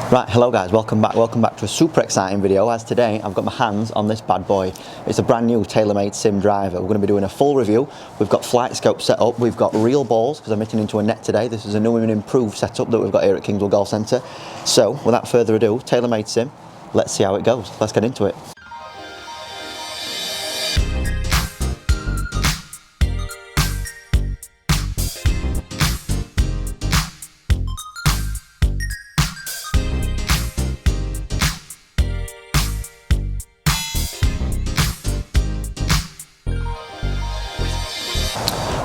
Right, hello guys, welcome back to a super exciting video, as today I've got my hands on this bad boy. It's a brand new Taylormade sim driver. We're going to be doing a full review. We've got flight scope set up, we've got real balls because I'm hitting into a net today. This is a new and improved setup that we've got here at Kingswood Golf Centre. So without further ado, Taylormade sim, let's see how it goes. Let's get into it.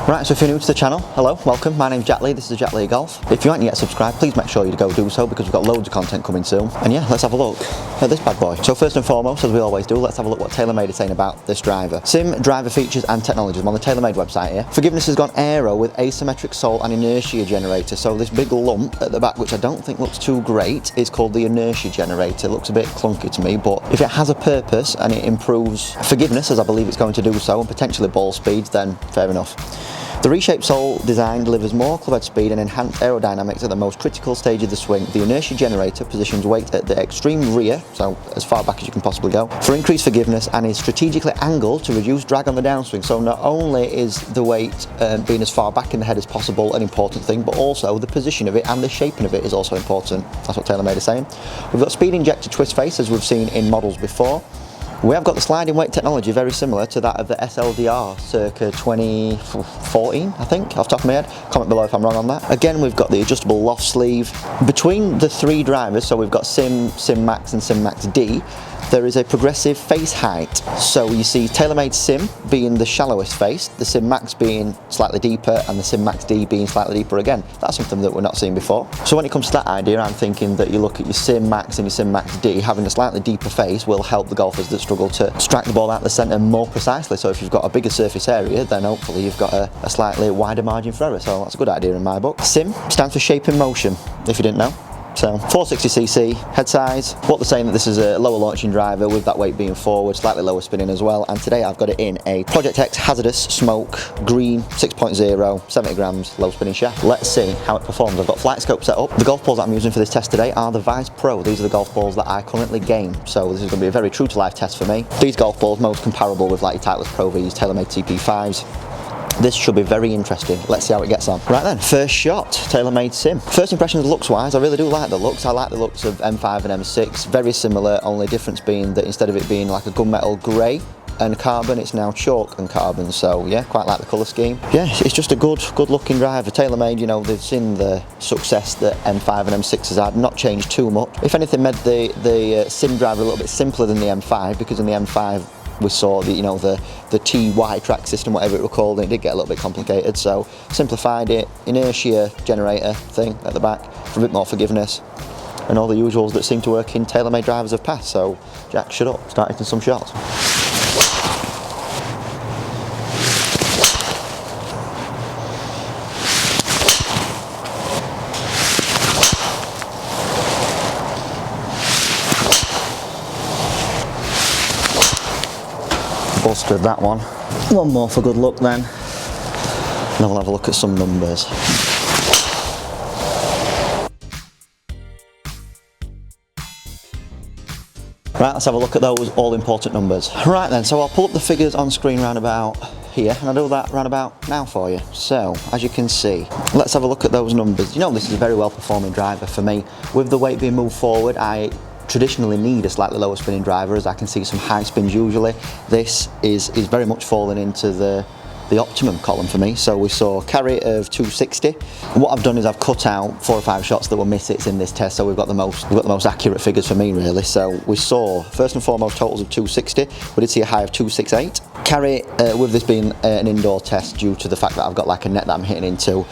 Right, so if you're new to the channel, hello, welcome, my name's Jack Lee, this is Jack Lee Golf. If you aren't yet subscribed, please make sure you go do so because we've got loads of content coming soon. And yeah, let's have a look at this bad boy. So first and foremost, as we always do, let's have a look what Taylormade is saying about this driver. Sim, driver features and technologies. I'm on the Taylormade website here. Forgiveness has gone aero with asymmetric sole and inertia generator. So this big lump at the back, which I don't think looks too great, is called the inertia generator. It looks a bit clunky to me, but if it has a purpose and it improves forgiveness, as I believe it's going to do so, and potentially ball speeds, then fair enough. The reshaped sole design delivers more clubhead speed and enhanced aerodynamics at the most critical stage of the swing. The inertia generator positions weight at the extreme rear, so as far back as you can possibly go, for increased forgiveness, and is strategically angled to reduce drag on the downswing. So not only is the weight being as far back in the head as possible an important thing, but also the position of it and the shaping of it is also important. That's what Taylormade is saying. We've got speed injected twist face, as we've seen in models before. We have got the sliding weight technology very similar to that of the SLDR circa 2014, I think, off the top of my head. Comment below if I'm wrong on that. Again, we've got the adjustable loft sleeve. Between the three drivers, so we've got Sim, Sim Max and Sim Max D, there is a progressive face height. So you see Taylormade Sim being the shallowest face, the Sim Max being slightly deeper, and the Sim Max D being slightly deeper again. That's something that we're not seeing before. So when it comes to that idea, I'm thinking that you look at your Sim Max and your Sim Max D, having a slightly deeper face will help the golfers that struggle to strike the ball out the centre more precisely. So if you've got a bigger surface area, then hopefully you've got a slightly wider margin for error. So that's a good idea in my book. Sim stands for shape in motion, if you didn't know. So 460cc head size. What they're saying that this is a lower launching driver with that weight being forward, slightly lower spinning as well. And today I've got it in a Project X Hazardous Smoke Green 6.0, 70 grams, low spinning shaft. Let's see how it performs. I've got flight scope set up. The golf balls that I'm using for this test today are the Vice Pro. These are the golf balls that I currently game. So this is going to be a very true to life test for me. These golf balls most comparable with like your Titleist Pro Vs, Taylormade TP5s. This should be very interesting. Let's see how it gets on. Right then, first shot, Taylormade Sim. First impressions looks wise, I really do like the looks. I like the looks of M5 and M6, very similar, only difference being that instead of it being like a gunmetal grey and carbon, it's now chalk and carbon. So yeah, quite like the colour scheme. Yeah, it's just a good looking driver. Taylormade, you know, they've seen the success that M5 and M6 has had, not changed too much. If anything, made the Sim driver a little bit simpler than the M5, because in the M5 we saw the, you know, the TY track system, whatever it was called, and it did get a little bit complicated, so simplified it. Inertia generator thing at the back for a bit more forgiveness, and all the usuals that seem to work in Taylormade drivers have passed. So Jack, shut up, start hitting some shots. Busted that one. One more for good luck then. And then we'll have a look at some numbers. Right, let's have a look at those all important numbers. Right then, so I'll pull up the figures on screen round about here, and I'll do that round about now for you. So, as you can see, let's have a look at those numbers. You know, this is a very well performing driver for me. With the weight being moved forward, I traditionally need a slightly lower spinning driver, as I can see some high spins usually. This is very much falling into the optimum column for me. So we saw carry of 260, and what I've done is I've cut out 4 or 5 shots that were miss-hits in this test, so we've got the most accurate figures for me really. So we saw first and foremost totals of 260. We did see a high of 268. Carry, with this being an indoor test due to the fact that I've got like a net that I'm hitting into,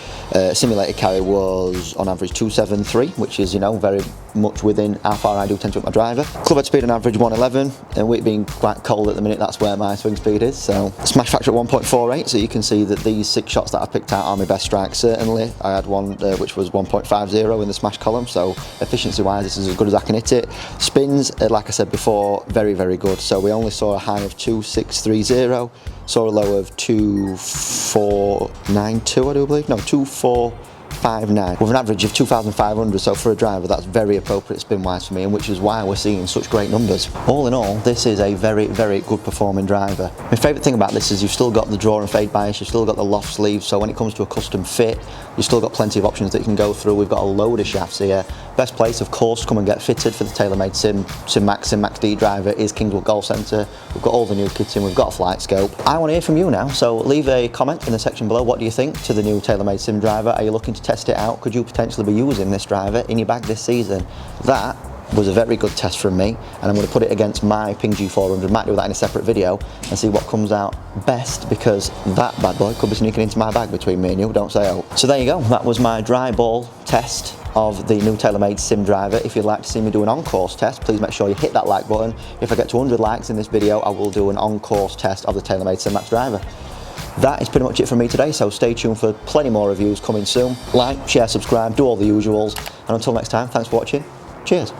simulated carry was on average 273, which is, you know, very much within how far I do tend to hit my driver. Clubhead speed on average 111, and with it being quite cold at the minute, that's where my swing speed is. So smash factor at 1.48, so you can see that these 6 shots that I've picked out are my best strikes. Certainly I had one which was 1.50 in the smash column, so efficiency wise this is as good as I can hit it. Spins, like I said before, very good. So we only saw a high of 2630, saw a low of 2492, I do believe, no, 24 259 with an average of 2,500, so for a driver that's very appropriate spin wise for me, and which is why we're seeing such great numbers. All in all, this is a very good performing driver. My favourite thing about this is you've still got the draw and fade bias, you've still got the loft sleeve, so when it comes to a custom fit, you've still got plenty of options that you can go through. We've got a load of shafts here. Best place, of course, to come and get fitted for the Taylormade Sim Max D driver is Kingswood Golf Centre. We've got all the new kitting, we've got a flight scope. I want to hear from you now, so leave a comment in the section below. What do you think to the new Taylormade Sim driver? Are you looking to test it out? Could you potentially be using this driver in your bag this season? That was a very good test from me, and I'm going to put it against my Ping G400. Might do that in a separate video and see what comes out best, because that bad boy could be sneaking into my bag between me and you, don't say oh. So there you go, that was my dry ball test of the new Taylormade Sim driver. If you'd like to see me do an on-course test, please make sure you hit that like button. If I get to 100 likes in this video, I will do an on-course test of the Taylormade Sim Max driver. That is pretty much it from me today, so stay tuned for plenty more reviews coming soon. Like, share, subscribe, do all the usuals, and until next time, thanks for watching. Cheers.